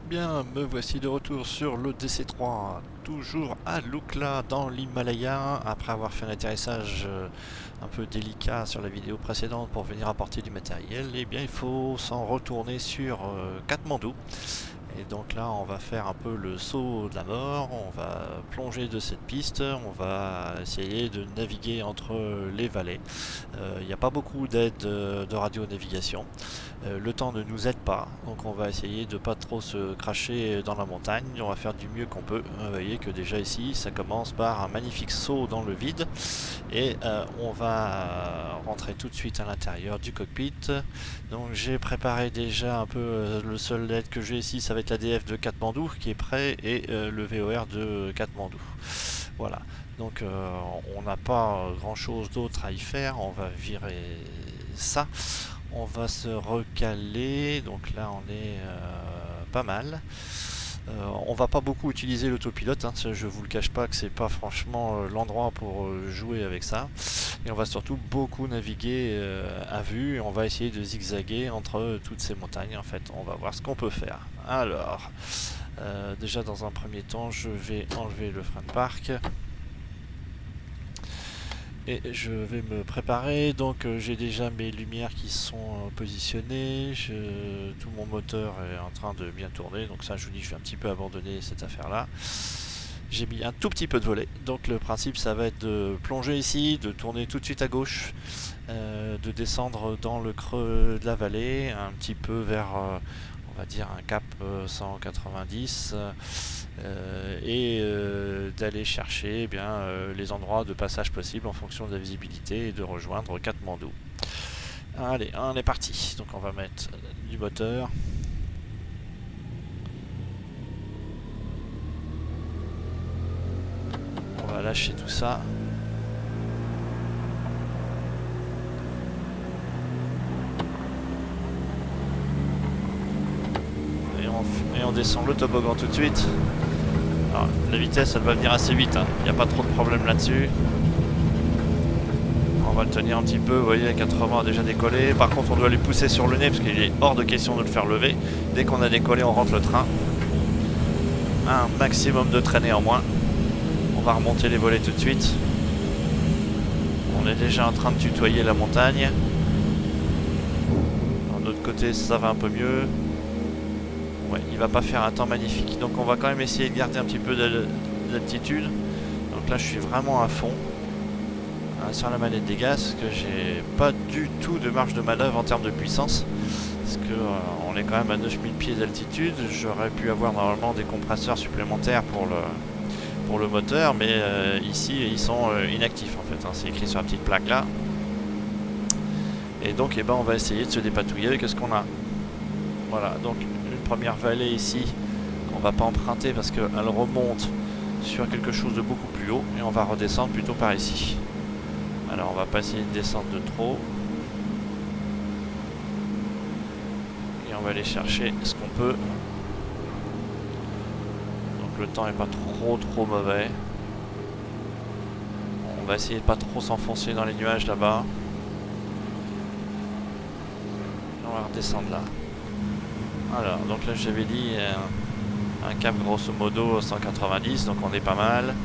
Bien, me voici de retour sur le DC3, toujours à Lukla dans l'Himalaya, après avoir fait un atterrissage un peu délicat sur la vidéo précédente pour venir apporter du matériel. Eh bien, il faut s'en retourner sur Katmandou. Et donc là, on va faire un peu le saut de la mort, on va plonger de cette piste, on va essayer de naviguer entre les vallées. Il n'y a pas beaucoup d'aide de radionavigation. Le temps ne nous aide pas, donc on va essayer de pas trop se cracher dans la montagne. On va faire du mieux qu'on peut. Vous voyez que déjà ici, ça commence par un magnifique saut dans le vide. Et on va rentrer tout de suite à l'intérieur du cockpit. Donc j'ai préparé déjà un peu le seul LED que j'ai ici, ça va être l'ADF de Katmandou qui est prêt et le VOR de Katmandou. Voilà. Donc on n'a pas grand chose d'autre à y faire. On va virer ça. On va se recaler. Donc là on est pas mal. On va pas beaucoup utiliser l'autopilote, hein, je vous le cache pas que c'est pas franchement l'endroit pour jouer avec ça. Et on va surtout beaucoup naviguer à vue et on va essayer de zigzaguer entre toutes ces montagnes. En fait, on va voir ce qu'on peut faire. Alors, déjà dans un premier temps, je vais enlever le frein de parc. Et je vais me préparer, donc j'ai déjà mes lumières qui sont positionnées, tout mon moteur est en train de bien tourner, donc ça je vous dis je vais un petit peu abandonner cette affaire là. J'ai mis un tout petit peu de volet, donc le principe ça va être de plonger ici, de tourner tout de suite à gauche, de descendre dans le creux de la vallée, un petit peu vers on va dire un cap 190 et d'aller chercher les endroits de passage possibles en fonction de la visibilité et de rejoindre Katmandou. Allez, on est parti. Donc on va mettre du moteur. On va lâcher tout ça. Et on descend le toboggan tout de suite. Alors, la vitesse elle va venir assez vite, hein. Il n'y a pas trop de problème là-dessus. On va le tenir un petit peu, vous voyez, 80 a déjà décollé. Par contre on doit lui pousser sur le nez parce qu'il est hors de question de le faire lever. Dès qu'on a décollé on rentre le train. Un maximum de traînée en moins. On va remonter les volets tout de suite. On est déjà en train de tutoyer la montagne. De l'autre côté ça va un peu mieux. Ouais, il va pas faire un temps magnifique. Donc on va quand même essayer de garder un petit peu d'altitude. Donc là je suis vraiment à fond sur la manette des gaz, parce que j'ai pas du tout de marge de manœuvre en termes de puissance. Parce que on est quand même à 9000 pieds d'altitude. J'aurais pu avoir normalement des compresseurs supplémentaires pour le moteur, mais ici ils sont inactifs en fait, hein. C'est écrit sur la petite plaque là. Et donc on va essayer de se dépatouiller avec ce qu'on a. Voilà, donc une première vallée ici qu'on va pas emprunter parce qu'elle remonte sur quelque chose de beaucoup plus haut, et on va redescendre plutôt par ici. Alors on va pas essayer de descendre de trop. Et on va aller chercher ce qu'on peut. Donc le temps est pas trop mauvais. On va essayer de pas trop s'enfoncer dans les nuages là-bas. On va redescendre là. Alors donc là j'avais dit un cap grosso modo 190, donc on est pas mal.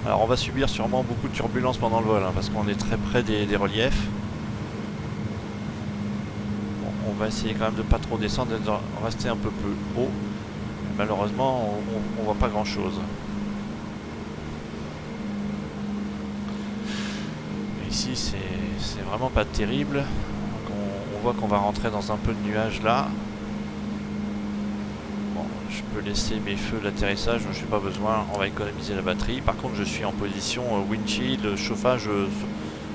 Alors on va subir sûrement beaucoup de turbulences pendant le vol, hein, parce qu'on est très près des reliefs. Bon, on va essayer quand même de pas trop descendre, de rester un peu plus haut. Malheureusement on voit pas grand chose. Ici c'est vraiment pas terrible. Donc on voit qu'on va rentrer dans un peu de nuages là. Je peux laisser mes feux d'atterrissage, je n'ai pas besoin, on va économiser la batterie. Par contre je suis en position windshield, chauffage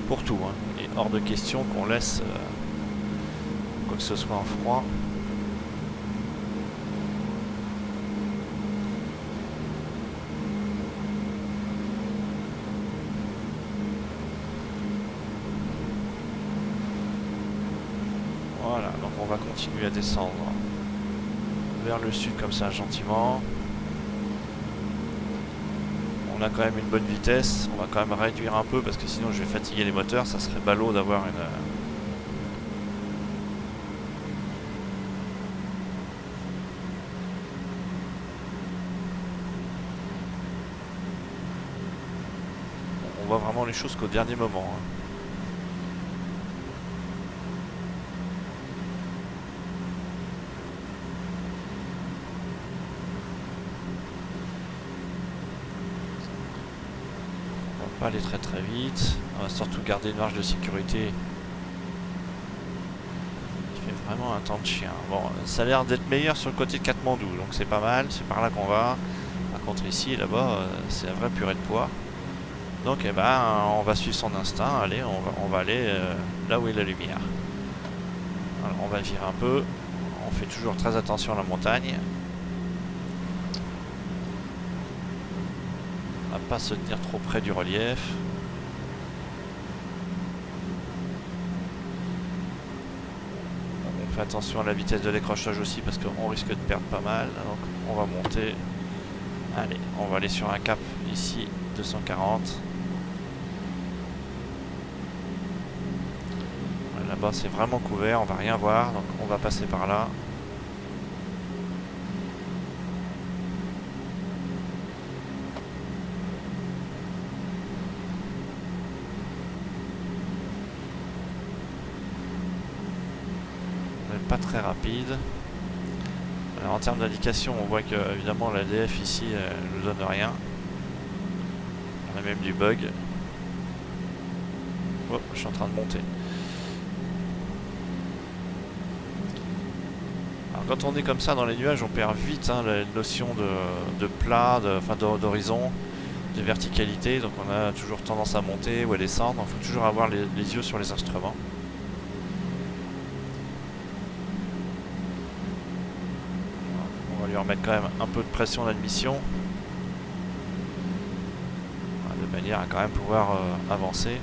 pour tout, hein. Et hors de question qu'on laisse quoi que ce soit en froid. Voilà, donc on va continuer à descendre vers le sud comme ça gentiment. On a quand même une bonne vitesse, on va quand même réduire un peu parce que sinon je vais fatiguer les moteurs, ça serait ballot d'avoir vraiment les choses qu'au dernier moment. Hein. On va pas aller très très vite. On va surtout garder une marge de sécurité. Il fait vraiment un temps de chien. Bon, ça a l'air d'être meilleur sur le côté de Katmandou, donc c'est pas mal. C'est par là qu'on va. Par contre ici, là-bas, c'est la vraie purée de poids. Donc eh ben, on va suivre son instinct. Allez, on va aller là où est la lumière. Alors, on va virer un peu. On fait toujours très attention à la montagne. On va pas se tenir trop près du relief. On fait attention à la vitesse de décrochage aussi parce qu'on risque de perdre pas mal. Donc on va monter. Allez, on va aller sur un cap ici, 240. Là-bas c'est vraiment couvert, on va rien voir, donc on va passer par là. On n'est pas très rapide. Alors, en termes d'indication, on voit que évidemment la DF ici ne nous donne rien. On a même du bug. Oh, je suis en train de monter. Alors, quand on est comme ça dans les nuages, on perd vite hein, la notion de plat, d'horizon, de verticalité. Donc on a toujours tendance à monter ou à descendre. Il faut toujours avoir les yeux sur les instruments. On va lui remettre quand même un peu de pression d'admission. De manière à quand même pouvoir avancer.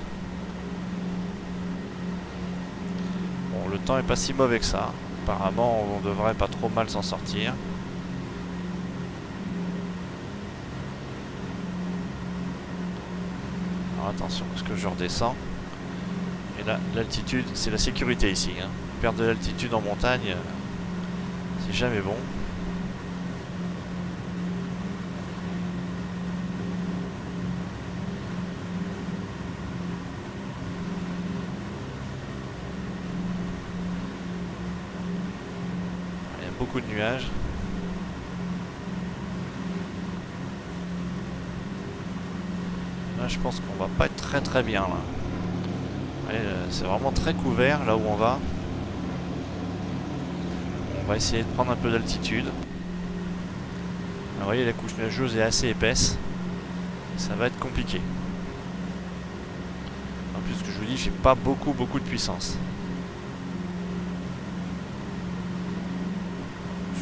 Bon, le temps est pas si mauvais que ça. Apparemment, on devrait pas trop mal s'en sortir. Alors attention, parce que je redescends. Et là, l'altitude, c'est la sécurité ici. Hein. Perdre de l'altitude en montagne, c'est jamais bon. Beaucoup de nuages. Là, je pense qu'on va pas être très très bien là. C'est vraiment très couvert là où on va. On va essayer de prendre un peu d'altitude. Vous voyez, la couche nuageuse est assez épaisse. Ça va être compliqué. En plus, ce que je vous dis, j'ai pas beaucoup de puissance.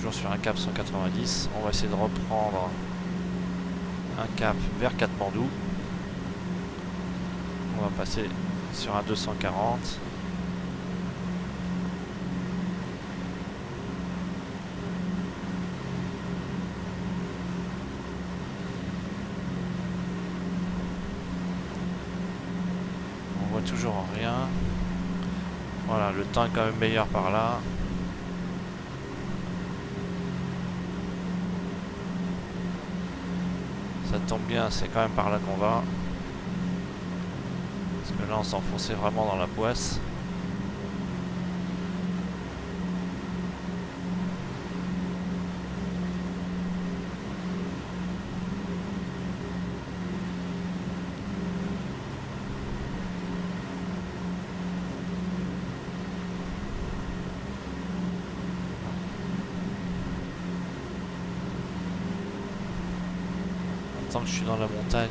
Sur un cap 190, on va essayer de reprendre un cap vers Katmandou. On va passer sur un 240. On voit toujours rien. Voilà, le temps est quand même meilleur par là. Ça tombe bien, c'est quand même par là qu'on va. Parce que là, on s'enfonçait vraiment dans la poisse. Tant que je suis dans la montagne,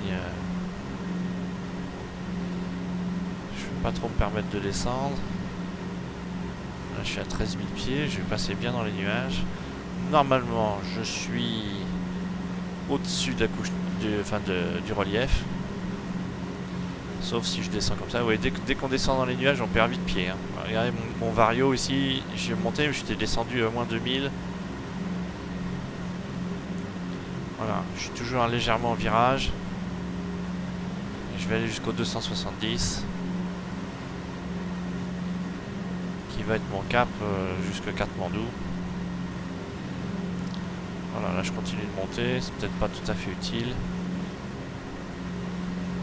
je ne vais pas trop me permettre de descendre. Là, je suis à 13 000 pieds, je vais passer bien dans les nuages. Normalement, je suis au-dessus de la couche du relief. Sauf si je descends comme ça. Ouais, dès qu'on descend dans les nuages, on perd vite pied. Hein. Regardez mon vario ici, j'ai monté, j'étais descendu à moins 2000. Voilà, je suis toujours légèrement en virage. Et je vais aller jusqu'au 270. Qui va être mon cap jusqu'à Katmandou. Voilà, là je continue de monter. C'est peut-être pas tout à fait utile.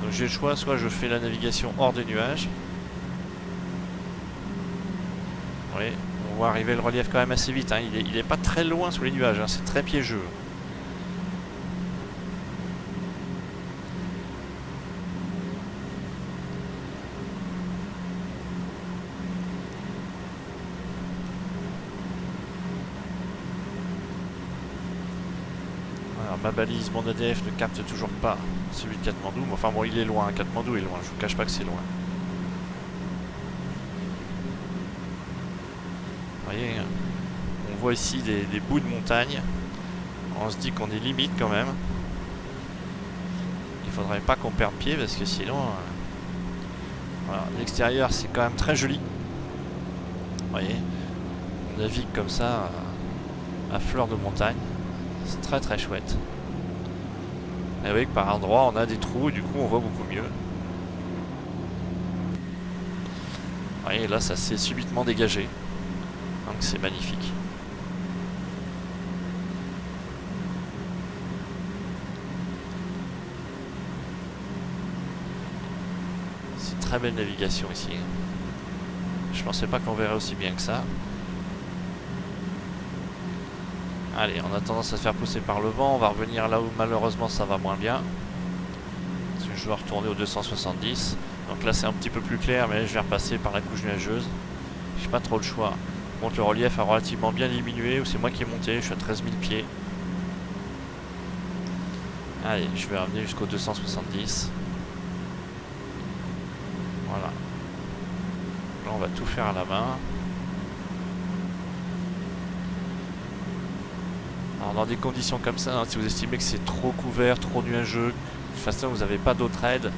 Donc j'ai le choix, soit je fais la navigation hors des nuages. Oui, on voit arriver le relief quand même assez vite, hein. Il est pas très loin sous les nuages, hein. C'est très piégeux. Alors ma balise, mon ADF ne capte toujours pas celui de Katmandou. Enfin bon, il est loin, Katmandou est loin, je vous cache pas que c'est loin. Vous voyez, on voit ici des bouts de montagne. On se dit qu'on est limite quand même. Il faudrait pas qu'on perde pied parce que sinon... Voilà, l'extérieur c'est quand même très joli. Vous voyez, on navigue comme ça à fleur de montagne. C'est très très chouette. Et oui, par endroits on a des trous et du coup on voit beaucoup mieux. Vous voyez, là ça s'est subitement dégagé. Donc c'est magnifique. C'est très belle navigation ici. Je pensais pas qu'on verrait aussi bien que ça. Allez, on a tendance à se faire pousser par le vent. On va revenir là où malheureusement ça va moins bien. Parce que je dois retourner au 270. Donc là c'est un petit peu plus clair, mais je vais repasser par la couche nuageuse. J'ai pas trop le choix. Bon, le relief a relativement bien diminué, ou c'est moi qui ai monté, je suis à 13 000 pieds. Allez, je vais ramener jusqu'au 270. Voilà. Là on va tout faire à la main. Alors dans des conditions comme ça, hein, si vous estimez que c'est trop couvert, trop nuageux, de toute façon vous n'avez pas d'autre aide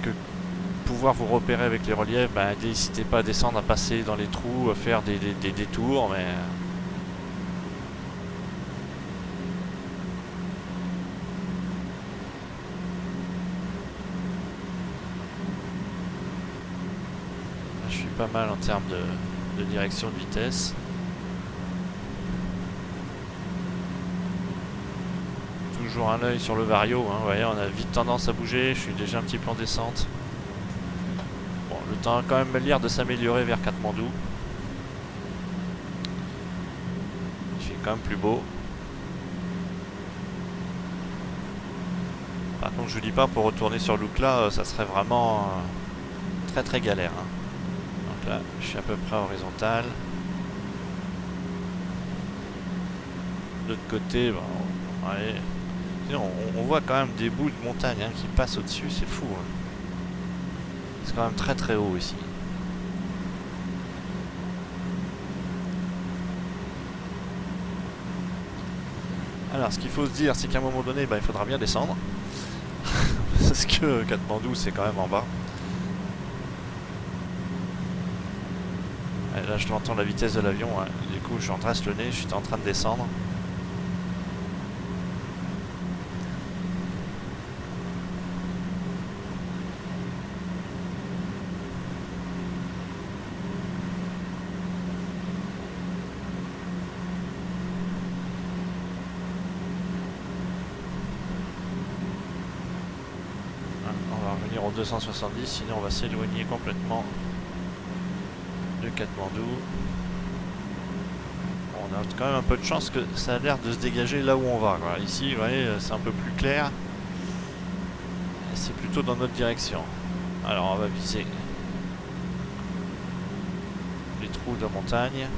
que pouvoir vous repérer avec les reliefs, n'hésitez pas à descendre, à passer dans les trous, à faire des détours, mais... Là, je suis pas mal en termes de direction, de vitesse. Toujours un œil sur le vario, hein. Vous voyez, on a vite tendance à bouger, je suis déjà un petit peu en descente. Bon, le temps a quand même l'air de s'améliorer vers Katmandou. Il fait quand même plus beau. Par contre, je vous dis pas, pour retourner sur Lukla, ça serait vraiment très très galère, hein. Donc là, je suis à peu près horizontal. De l'autre côté, bon, allez. On voit quand même des bouts de montagne, hein, qui passent au-dessus, c'est fou, hein. C'est quand même très très haut ici. Alors ce qu'il faut se dire, c'est qu'à un moment donné, il faudra bien descendre. Parce que Katmandou c'est quand même en bas. Et là je entends la vitesse de l'avion, hein. Du coup je redresse le nez, je suis en train de descendre. Au 270, sinon on va s'éloigner complètement de Katmandou. On a quand même un peu de chance que ça a l'air de se dégager là où on va, quoi. Ici, vous voyez, c'est un peu plus clair. C'est plutôt dans notre direction. Alors on va viser les trous de montagne.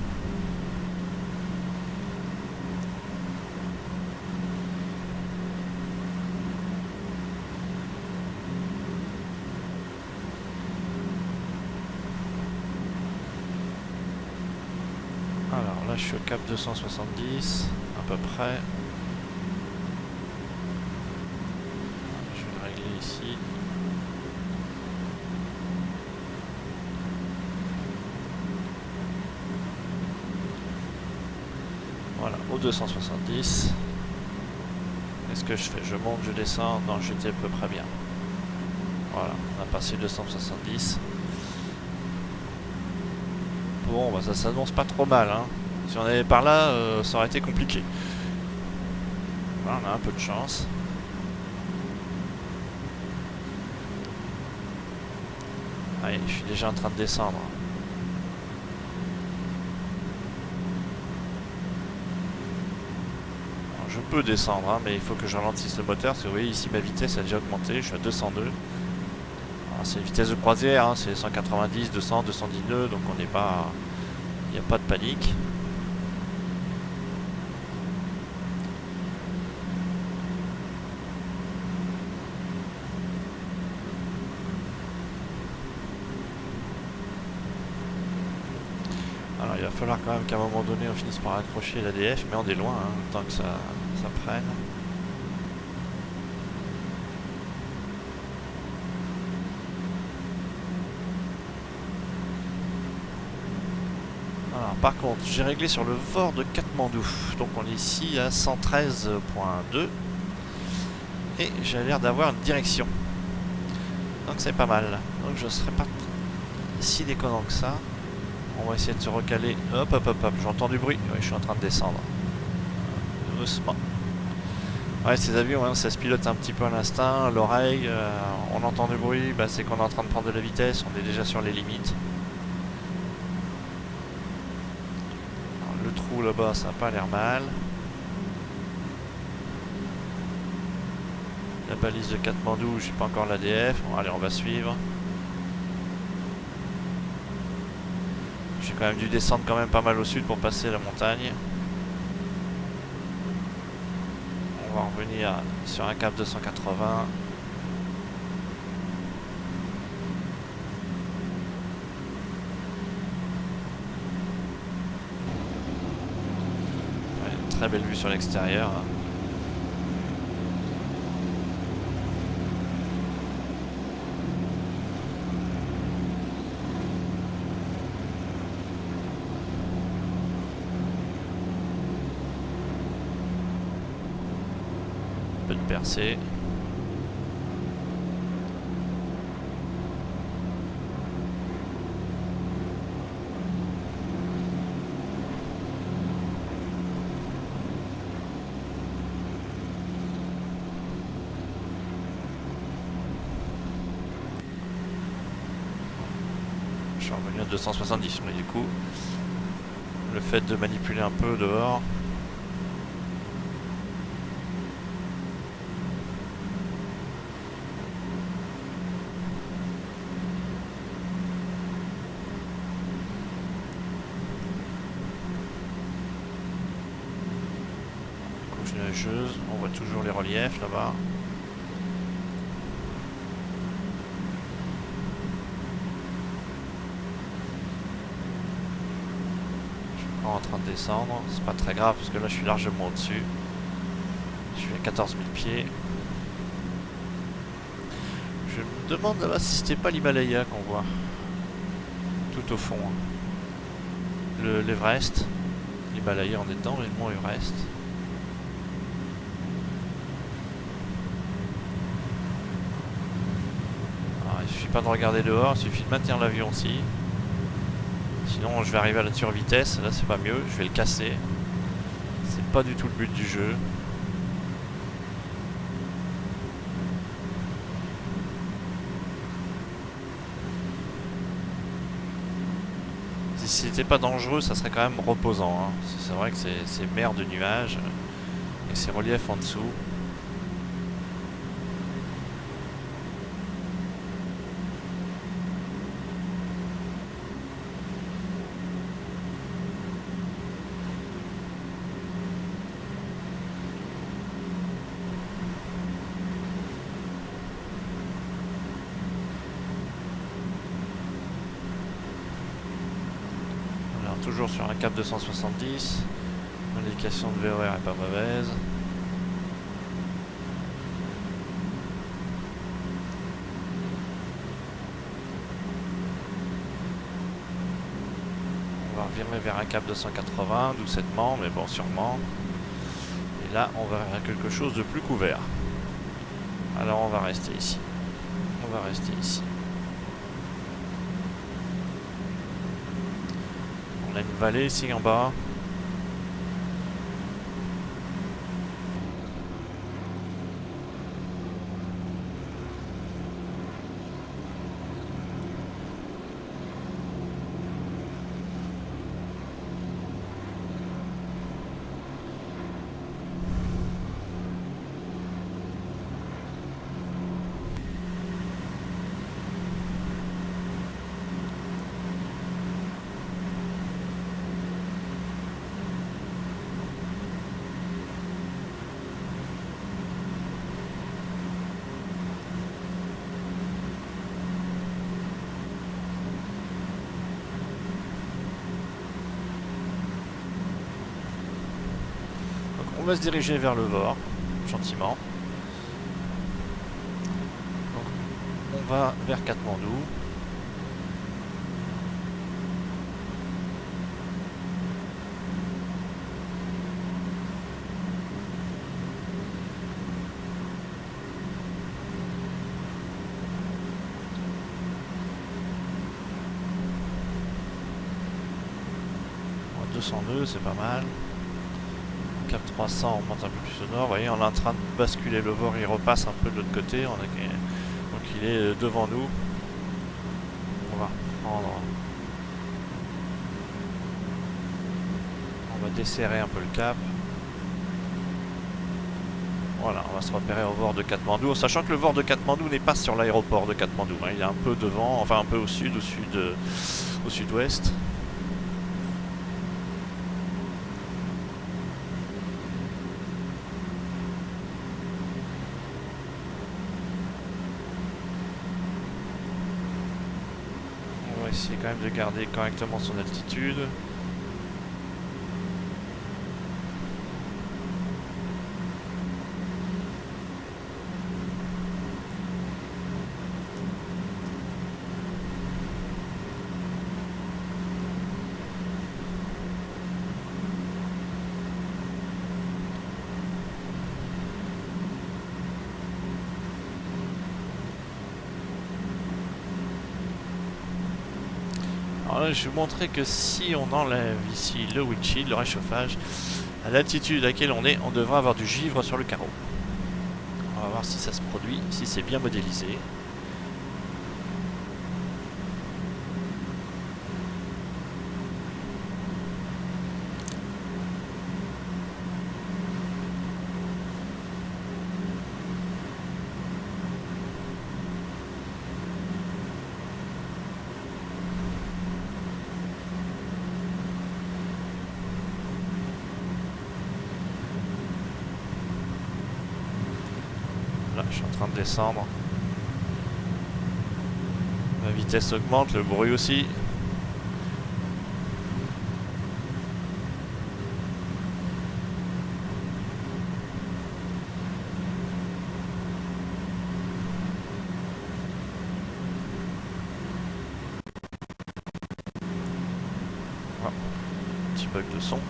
Alors là je suis au cap 270 à peu près. Je vais le régler ici. Voilà, au 270. Qu'est-ce que je fais? Je monte, je descends. Non, j'étais à peu près bien. Voilà, on a passé 270. Bon, ça s'annonce pas trop mal, hein. Si on allait par là, ça aurait été compliqué. Voilà, on a un peu de chance. Allez, je suis déjà en train de descendre. Alors, je peux descendre, hein, mais il faut que je ralentisse le moteur. Parce que vous voyez ici ma vitesse a déjà augmenté, je suis à 202. C'est une vitesse de croisière, hein, c'est 190, 200, 210 nœuds, donc on n'est pas... Il n'y a pas de panique. Alors il va falloir quand même qu'à un moment donné on finisse par accrocher l'ADF, mais on est loin, hein, le temps que ça prenne. Alors par contre, j'ai réglé sur le VOR de Katmandou, donc on est ici à 113.2 et j'ai l'air d'avoir une direction. Donc c'est pas mal. Donc je serai pas si déconnant que ça. On va essayer de se recaler. Hop, hop, hop, hop. J'entends du bruit. Oui, je suis en train de descendre. Doucement. Ouais, ces avions, hein, ça se pilote un petit peu à l'instinct. L'oreille, on entend du bruit. Bah, c'est qu'on est en train de prendre de la vitesse. On est déjà sur les limites. Alors, le trou là-bas, ça n'a pas l'air mal. La balise de Katmandou, j'ai pas encore l'ADF. Bon, allez, on va suivre. J'ai quand même dû descendre quand même pas mal au sud pour passer la montagne. On va revenir sur un cap 280. Ouais, une très belle vue sur l'extérieur. Un peu de percée. Je suis revenu à 270, mais du coup, le fait de manipuler un peu dehors. Couche nuageuse, on voit toujours les reliefs là-bas. En train de descendre, c'est pas très grave parce que là je suis largement au-dessus. Je suis à 14 000 pieds. Je me demande là-bas si c'était pas l'Himalaya qu'on voit. Tout au fond. L'Everest. L'Himalaya on est dedans, mais le mont Everest. Alors, il suffit pas de regarder dehors, il suffit de maintenir l'avion aussi. Sinon je vais arriver à la survitesse, là c'est pas mieux, je vais le casser. C'est pas du tout le but du jeu. Si c'était pas dangereux, ça serait quand même reposant. Hein. C'est vrai que c'est mer de nuages et ces reliefs en dessous. Toujours sur un cap 270. L'indication de VOR est pas mauvaise. On va revirer vers un cap 280 doucettement, mais bon, sûrement. Et là, on va vers quelque chose de plus couvert. Alors, on va rester ici. On va rester ici. On a une vallée ici en bas. On va se diriger vers le Vor, gentiment. Donc, on va vers Katmandou. Bon, 202, c'est pas mal. Cap 300, on monte un peu plus au nord. Vous voyez, on est en train de basculer le Vor, il repasse un peu de l'autre côté. Donc il est devant nous. On va reprendre. On va desserrer un peu le cap. Voilà, on va se repérer au Vor de Katmandou, sachant que le Vor de Katmandou n'est pas sur l'aéroport de Katmandou. Hein. Il est un peu devant, enfin un peu au sud, au sud-ouest. On va essayer quand même de garder correctement son altitude. Alors là, je vais vous montrer que si on enlève ici le windshield, le réchauffage, à l'altitude à laquelle on est, on devrait avoir du givre sur le carreau. On va voir si ça se produit, si c'est bien modélisé. Là, je suis en train de descendre. La vitesse augmente, le bruit aussi. Oh, petit bug de son.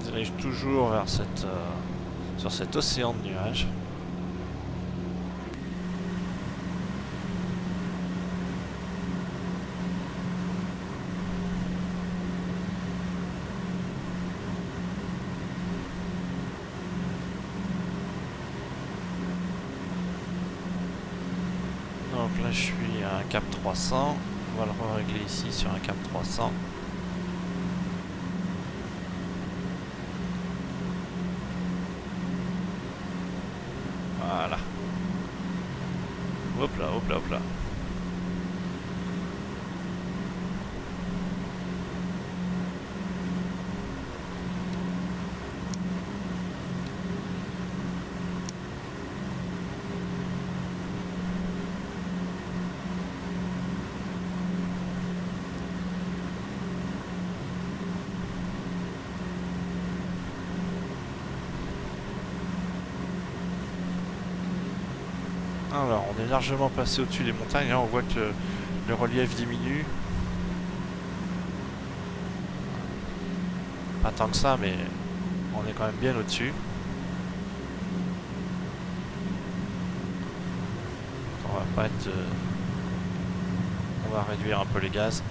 Je dirige toujours vers sur cet océan de nuages. Donc là je suis à un cap 300. On va le régler ici sur un cap 300. Voilà. Hop là, hop là, hop là. Alors, on est largement passé au-dessus des montagnes. Là, on voit que le relief diminue. Pas tant que ça, mais on est quand même bien au-dessus. On va pas être... on va réduire un peu les gaz.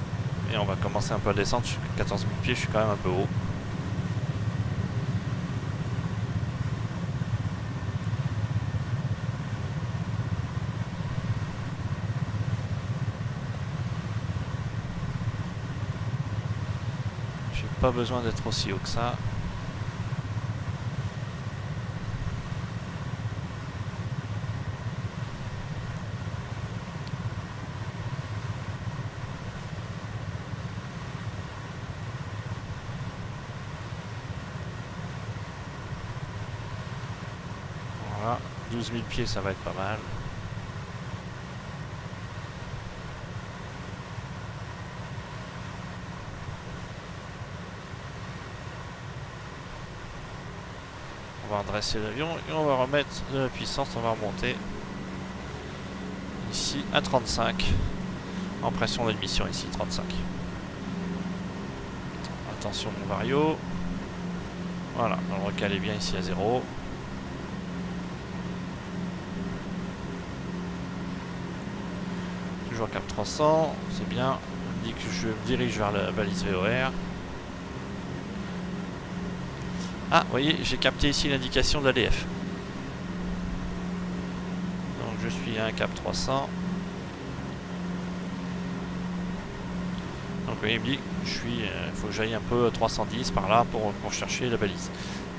Et on va commencer un peu à descendre. Je suis à 14 000 pieds, je suis quand même un peu haut. Pas besoin d'être aussi haut que ça. Voilà, 12 000 pieds, ça va être pas mal. On va redresser l'avion et on va remettre de la puissance, on va remonter ici à 35. En pression d'admission ici, 35. Attention mon vario. Voilà, on le recale est bien ici à 0. Toujours cap 300, c'est bien. On me dit que je me dirige vers la balise VOR. Ah, vous voyez, j'ai capté ici l'indication d'ADF. Donc je suis à un cap 300. Donc vous voyez, il me dit que je suis, faut que j'aille un peu à 310 par là pour chercher la balise.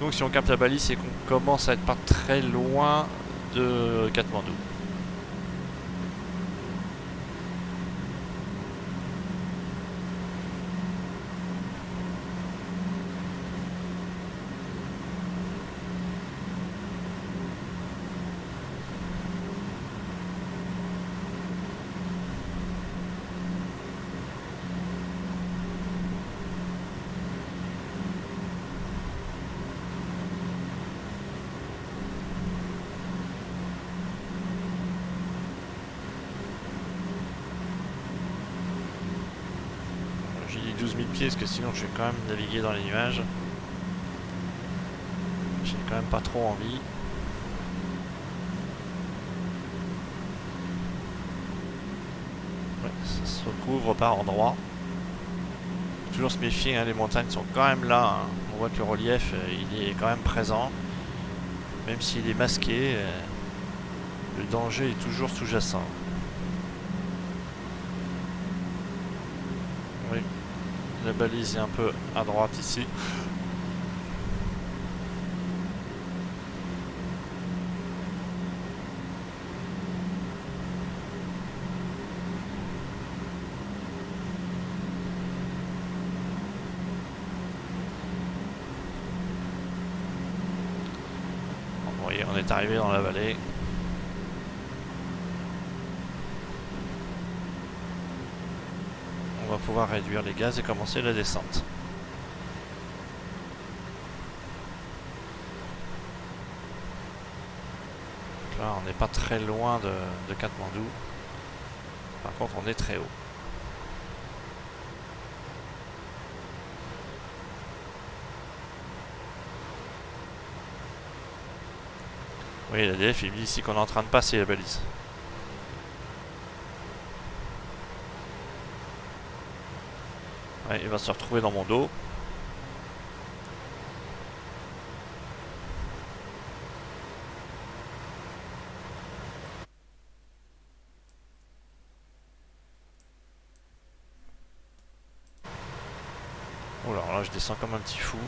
Donc si on capte la balise, c'est qu'on commence à être pas très loin de Katmandou. J'ai dit 12 000 pieds parce que sinon je vais quand même naviguer dans les nuages. J'ai quand même pas trop envie. Ouais, ça se recouvre par endroits. Toujours se méfier, hein, les montagnes sont quand même là. Hein. On voit que le relief il est quand même présent. Même s'il est masqué, le danger est toujours sous-jacent. Oui, la balise est un peu à droite ici. Vous voyez, on est arrivé dans la vallée. On va pouvoir réduire les gaz et commencer la descente. Donc là, on n'est pas très loin de Katmandou. Par contre, on est très haut. Oui, l'ADF, il me dit ici qu'on est en train de passer la balise. Ouais, il va se retrouver dans mon dos. Oh là, je descends comme un petit fou.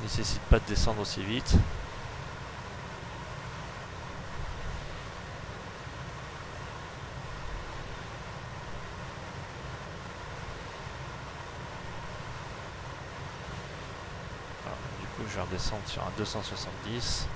Nécessite pas de descendre aussi vite. Alors, du coup, je vais redescendre sur un 270.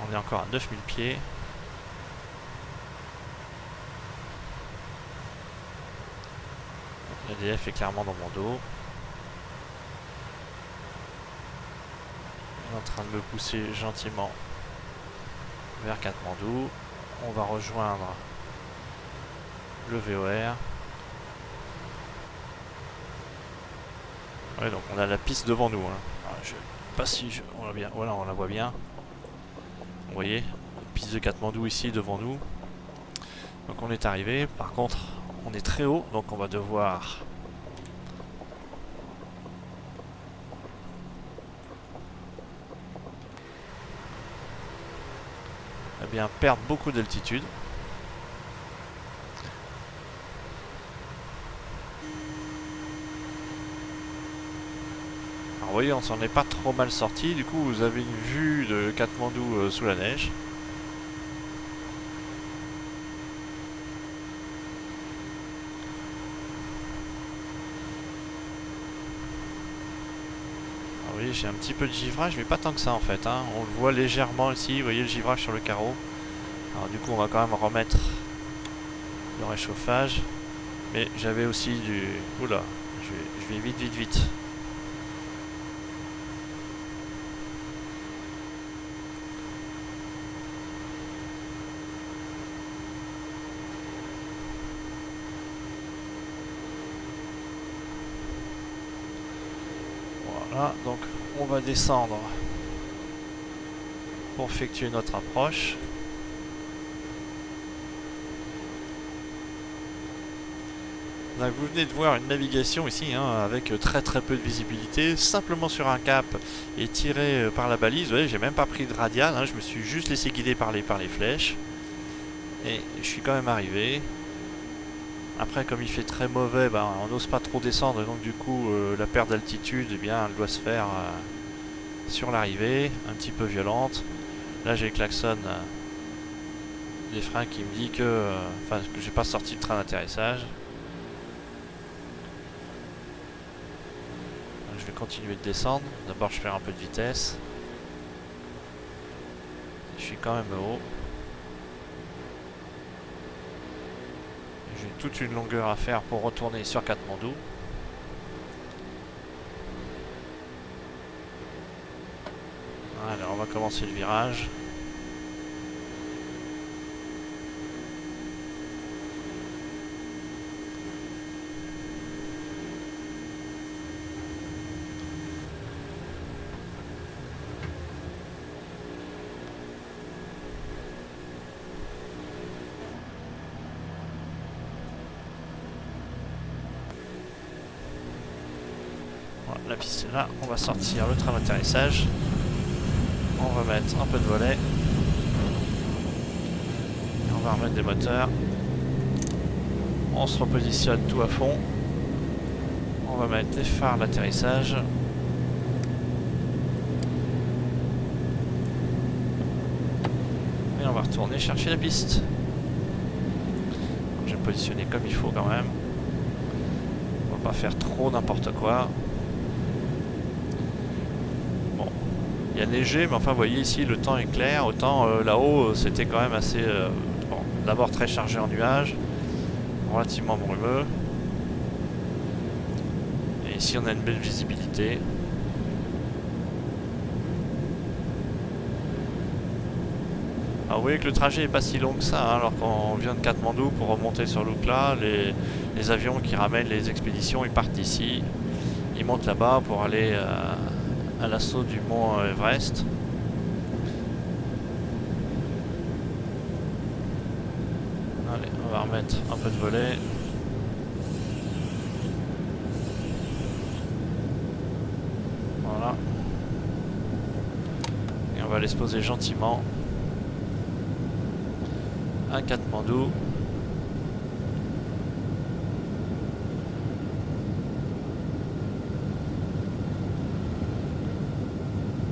On est encore à 9000 pieds. L'ADF est clairement dans mon dos. On est en train de me pousser gentiment vers Katmandou. On va rejoindre le VOR. Ouais, donc on a la piste devant nous. Hein. Alors, je sais pas si on la bien. Voilà, on la voit bien. Vous voyez, piste de Katmandou ici devant nous. Donc on est arrivé. Par contre, on est très haut, donc on va devoir perdre beaucoup d'altitude. Alors vous voyez, on s'en est pas trop mal sorti. Du coup, vous avez une vue de Katmandou sous la neige. Oui, j'ai un petit peu de givrage, mais pas tant que ça en fait, hein. On le voit légèrement ici, vous voyez le givrage sur le carreau. Alors du coup, on va quand même remettre le réchauffage. Mais j'avais aussi du... Oula, je vais vite, vite, vite. Voilà, donc on va descendre pour effectuer notre approche. Donc vous venez de voir une navigation ici hein, avec très peu de visibilité, simplement sur un cap et tiré par la balise. Vous voyez, j'ai même pas pris de radial, hein, je me suis juste laissé guider par les flèches. Et je suis quand même arrivé. Après, comme il fait très mauvais, ben, on n'ose pas trop descendre, donc du coup la perte d'altitude, eh bien, elle doit se faire sur l'arrivée, un petit peu violente. Là j'ai le klaxon des freins qui me dit que j'ai pas sorti le train d'atterrissage. Je vais continuer de descendre. D'abord je perds un peu de vitesse. Je suis quand même haut. J'ai toute une longueur à faire pour retourner sur Katmandou. Alors on va commencer le virage. Voilà, la piste est là, on va sortir le train d'atterrissage. On va mettre un peu de volet. Et on va remettre des moteurs. On se repositionne tout à fond. On va mettre les phares d'atterrissage. Et on va retourner chercher la piste. Je vais me positionner comme il faut quand même. On va pas faire trop n'importe quoi. Bon, il y a neigé, mais enfin vous voyez ici le temps est clair. Autant là-haut c'était quand même assez... bon, d'abord très chargé en nuages, relativement brumeux. Et ici on a une belle visibilité. Alors vous voyez que le trajet est pas si long que ça, hein, alors qu'on vient de Katmandou pour remonter sur l'Oukla, les avions qui ramènent les expéditions, ils partent d'ici, ils montent là-bas pour aller à l'assaut du mont Everest. Allez, on va remettre un peu de volet. Voilà. Et on va aller se poser gentiment à Katmandou.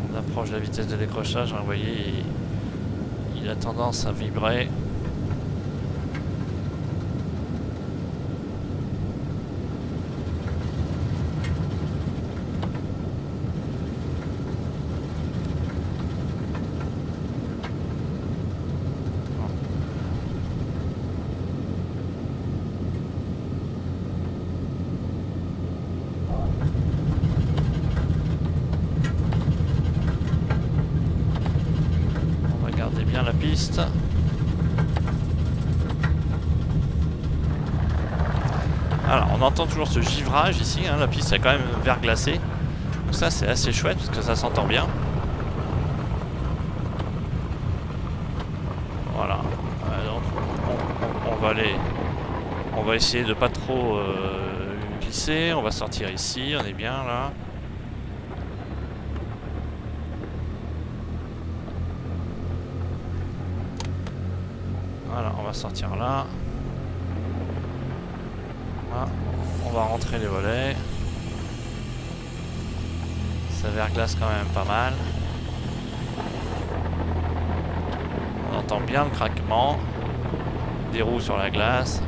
On approche la vitesse de décrochage, hein, vous voyez, il a tendance à vibrer. La piste. Alors on entend toujours ce givrage ici, hein, la piste est quand même verglacée. Donc ça c'est assez chouette parce que ça s'entend bien. Voilà. Donc on va essayer de pas trop glisser. On va sortir ici, on est bien là. Voilà, on va sortir là. Voilà, on va rentrer les volets. Ça verglace quand même pas mal. On entend bien le craquement des roues sur la glace.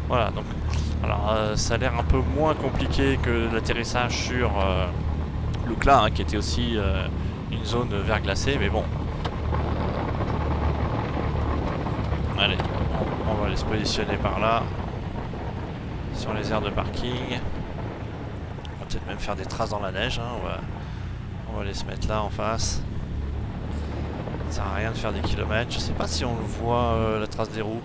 Voilà, donc Alors ça a l'air un peu moins compliqué que l'atterrissage sur Lukla, hein, qui était aussi une zone verglacée, mais bon. Allez, on va aller se positionner par là, sur les aires de parking. On va peut-être même faire des traces dans la neige, hein. On va aller se mettre là en face. Ça sert à rien de faire des kilomètres. Je sais pas si on voit la trace des roues.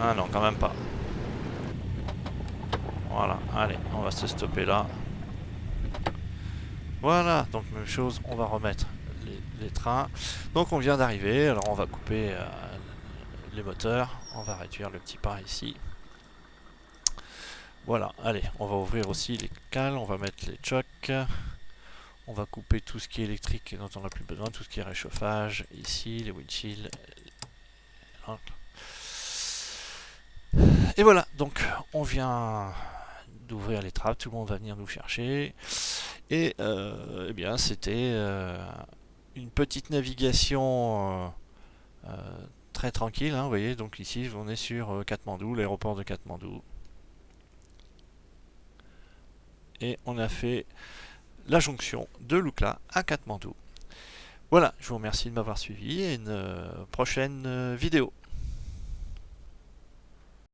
Ah non, quand même pas. Voilà, allez, on va se stopper là. Voilà, donc même chose, on va remettre les trains. Donc on vient d'arriver, alors on va couper les moteurs. On va réduire le petit pas ici. Voilà, allez, on va ouvrir aussi les cales, on va mettre les chocs. On va couper tout ce qui est électrique dont on n'a plus besoin, tout ce qui est réchauffage, ici, les windshields. Et voilà, donc on vient d'ouvrir les trappes, tout le monde va venir nous chercher. Et eh bien c'était une petite navigation très tranquille, hein, vous voyez, donc ici on est sur Katmandou, l'aéroport de Katmandou. Et on a fait la jonction de Lukla à Katmandou. Voilà, je vous remercie de m'avoir suivi et une prochaine vidéo.